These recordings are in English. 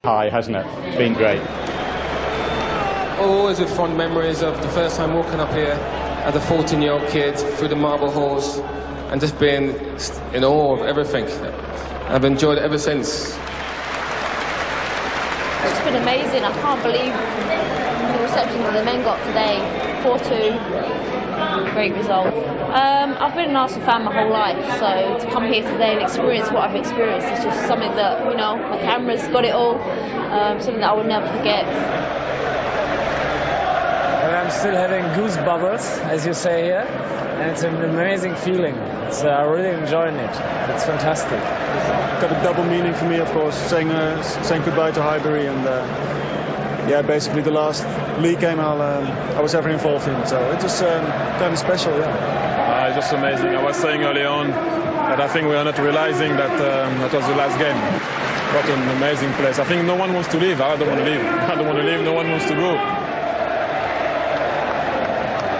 High, hasn't it? It's been great. Always with fond memories of the first time walking up here as a 14-year-old kid through the marble halls and just being in awe of everything. I've enjoyed it ever since. It's been amazing. I can't believe the reception that the men got today. 4-2. Great result. I've been an Arsenal fan my whole life, so to come here today and experience what I've experienced is just something that, you know, my camera's got it all, something that I will never forget. Well, I'm still having goosebumps, as you say here, and it's an amazing feeling. I'm really enjoying it. It's fantastic. It's got a double meaning for me, of course, saying goodbye to Highbury, and yeah, basically the last league game I was ever involved in, so it's just kind of special, yeah. It's just amazing. I was saying early on that I think we are not realizing that that was the last game. What an amazing place. I think no one wants to leave. I don't want to leave. I don't want to leave. No one wants to go.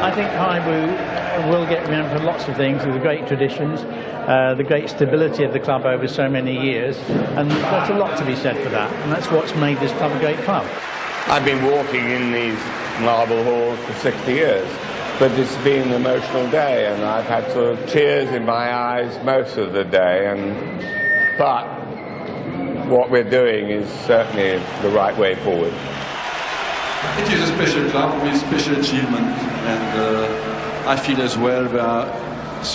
I think Highbury will get remembered for lots of things, with the great traditions, the great stability of the club over so many years, and there's a lot to be said for that, and that's what's made this club a great club. I've been walking in these marble halls for 60 years, but it's been an emotional day, and I've had sort of tears in my eyes most of the day, but what we're doing is certainly the right way forward. It is a special club with special achievement, and I feel as well that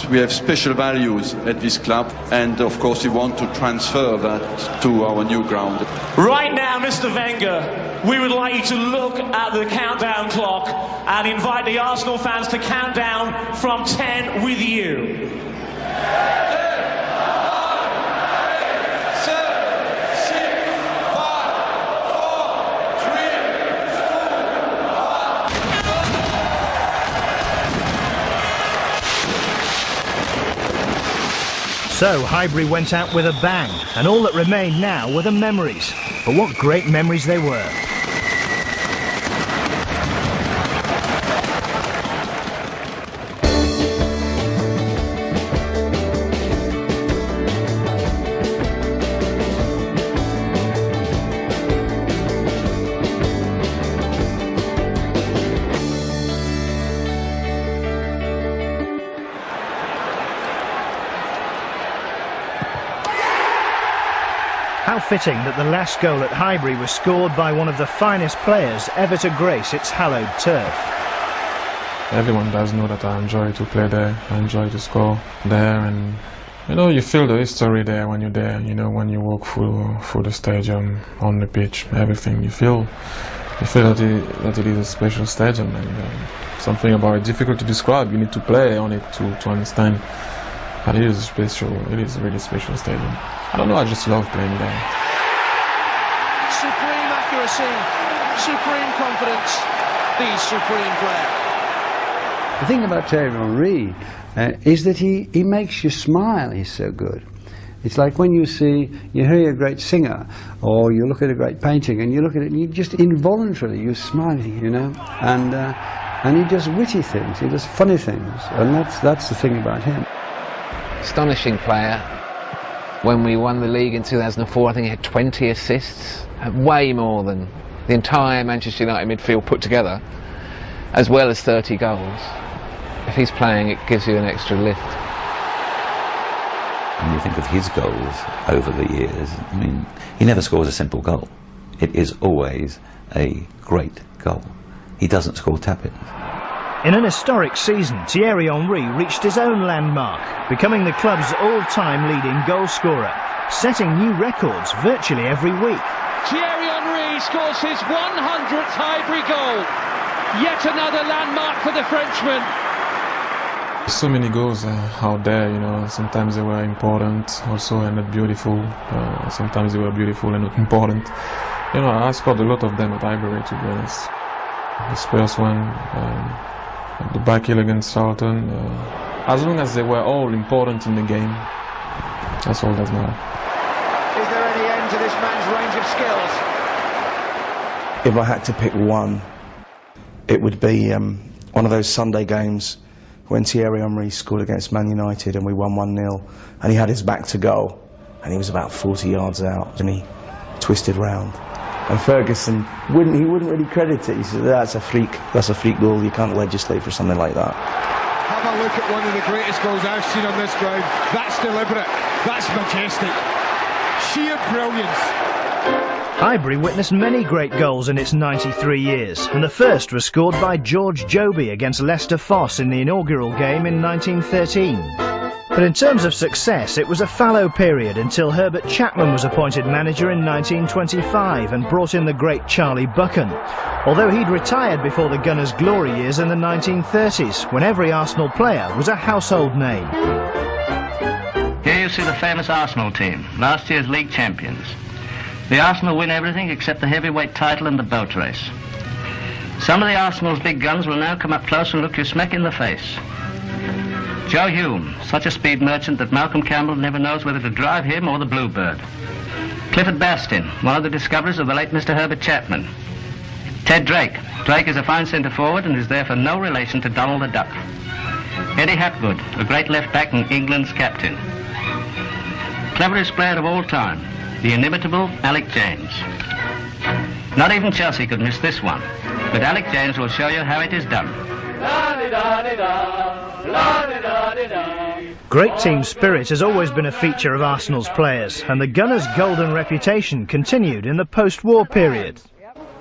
we have special values at this club, and of course we want to transfer that to our new ground. Right now, Mr. Wenger, we would like you to look at the countdown clock and invite the Arsenal fans to count down from 10 with you. 7, 6, 5, 4, 3, 2, 1. So Highbury went out with a bang, and all that remained now were the memories. But what great memories they were. How fitting that the last goal at Highbury was scored by one of the finest players ever to grace its hallowed turf. Everyone does know that I enjoy to play there, I enjoy to score there, and you know, you feel the history there when you're there, you know, when you walk through the stadium, on the pitch, everything, you feel that it is a special stadium, and something about it difficult to describe. You need to play on it to understand. But it is special. It is a really special stadium. I don't know, I just love playing there. Supreme accuracy, supreme confidence, the supreme player. The thing about Thierry Henry is that he makes you smile. He's so good. It's like when you hear a great singer, or you look at a great painting, and you look at it, and you just involuntarily, you're smiling, you know. And he does witty things, he does funny things, and that's the thing about him. Astonishing player. When we won the league in 2004, I think he had 20 assists, way more than the entire Manchester United midfield put together, as well as 30 goals. If he's playing, it gives you an extra lift. When you think of his goals over the years, I mean, he never scores a simple goal. It is always a great goal. He doesn't score tap-ins. In an historic season, Thierry Henry reached his own landmark, becoming the club's all-time leading goal scorer, setting new records virtually every week. Thierry Henry scores his 100th Highbury goal. Yet another landmark for the Frenchman. So many goals out there, you know. Sometimes they were important, also, and not beautiful. Sometimes they were beautiful and not important. You know, I scored a lot of them at Highbury, to be honest. The Spurs one, the back heel against Charlton. As long as they were all important in the game, that's all that matters. Is there any end to this man's range of skills? If I had to pick one, it would be one of those Sunday games when Thierry Henry scored against Man United and we won 1-0, and he had his back to goal and he was about 40 yards out and he twisted round And Ferguson wouldn't really credit it. He said, that's a freak goal, you can't legislate for something like that. Have a look at one of the greatest goals I've seen on this ground. That's deliberate, that's majestic, sheer brilliance. Highbury witnessed many great goals in its 93 years, and the first was scored by George Joby against Leicester Fosse in the inaugural game in 1913. But in terms of success, it was a fallow period until Herbert Chapman was appointed manager in 1925 and brought in the great Charlie Buchan, although he'd retired before the Gunners' glory years in the 1930s, when every Arsenal player was a household name. Here you see the famous Arsenal team, last year's league champions. The Arsenal win everything except the heavyweight title and the boat race. Some of the Arsenal's big guns will now come up close and look you smack in the face. Joe Hume, such a speed merchant that Malcolm Campbell never knows whether to drive him or the Bluebird. Clifford Bastin, one of the discoveries of the late Mr. Herbert Chapman. Ted Drake. Drake is a fine centre forward and is therefore no relation to Donald the Duck. Eddie Hapgood, a great left back and England's captain. Cleverest player of all time, the inimitable Alec James. Not even Chelsea could miss this one, but Alec James will show you how it is done. Great team spirit has always been a feature of Arsenal's players, and the Gunners' golden reputation continued in the post-war period.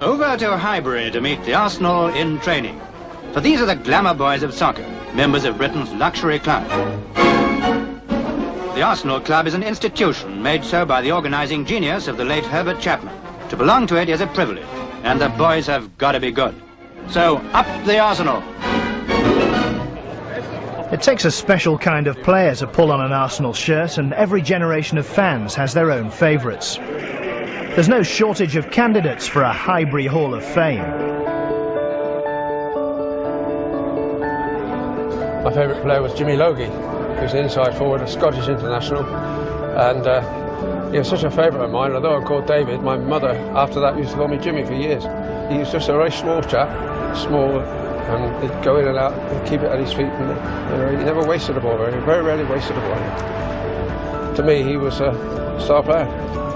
Over to Highbury to meet the Arsenal in training. For these are the glamour boys of soccer, members of Britain's luxury club. The Arsenal Club is an institution made so by the organising genius of the late Herbert Chapman. To belong to it is a privilege, and the boys have got to be good. So, up the Arsenal! It takes a special kind of player to pull on an Arsenal shirt, and every generation of fans has their own favourites. There's no shortage of candidates for a Highbury Hall of Fame. My favourite player was Jimmy Logie. He was an inside forward, a Scottish international, and he was such a favourite of mine. Although I called David, my mother after that used to call me Jimmy for years. He was just a very small chap, small, and he'd go in and out and keep it at his feet, and he never wasted a ball, very rarely wasted a ball. To me, he was a star player.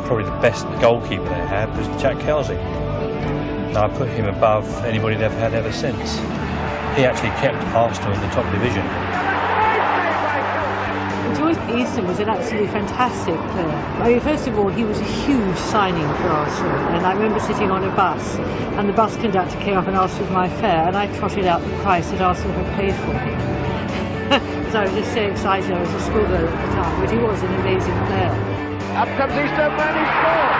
Probably the best goalkeeper they had was Jack Kelsey. And I put him above anybody they've had ever since. He actually kept Arsenal in the top division. George Easton was an absolutely fantastic player. I mean, first of all, he was a huge signing for Arsenal, and I remember sitting on a bus, and the bus conductor came up and asked for my fare, and I trotted out the price that Arsenal had paid for me. Because I was just so excited. I was a schoolgirl at the time, but he was an amazing player. Up comes Easton, and he scored!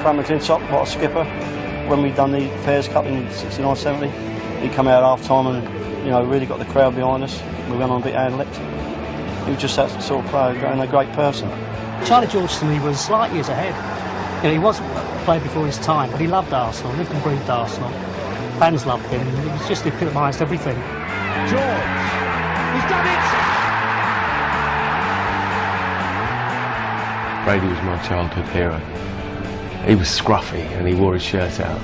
Framington top, what a skipper. When we done the Fairs Cup in 69-70, he come out at half time and, you know, really got the crowd behind us. We went on a bit ad-libbed. He was just that sort of player and a great person. Charlie George to me was light years ahead. You know, he was played before his time, but he loved Arsenal, lived and breathed Arsenal. Fans loved him, and it was just epitomised everything. George, he's done it! Brady was my childhood hero. He was scruffy and he wore his shirt out,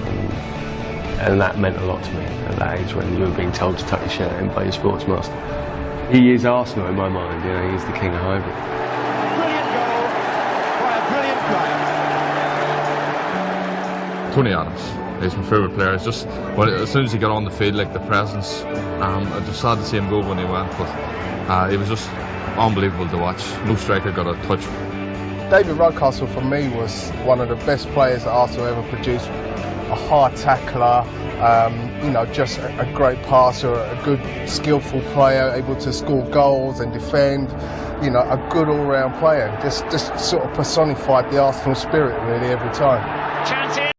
and that meant a lot to me at that age when you were being told to tuck your shirt in by your sportsmaster. He is Arsenal in my mind, you know, he's the king of Highbury. Brilliant goal by a brilliant player. Tony Adams is my favourite player. It's just, as soon as he got on the field, like the presence, I just sad to see him go when he went, but it was just unbelievable to watch. No striker got a touch. David Rudcastle for me was one of the best players that Arsenal ever produced. A hard tackler, you know, just a great passer, a good skillful player, able to score goals and defend, you know, a good all-round player. Just sort of personified the Arsenal spirit really every time.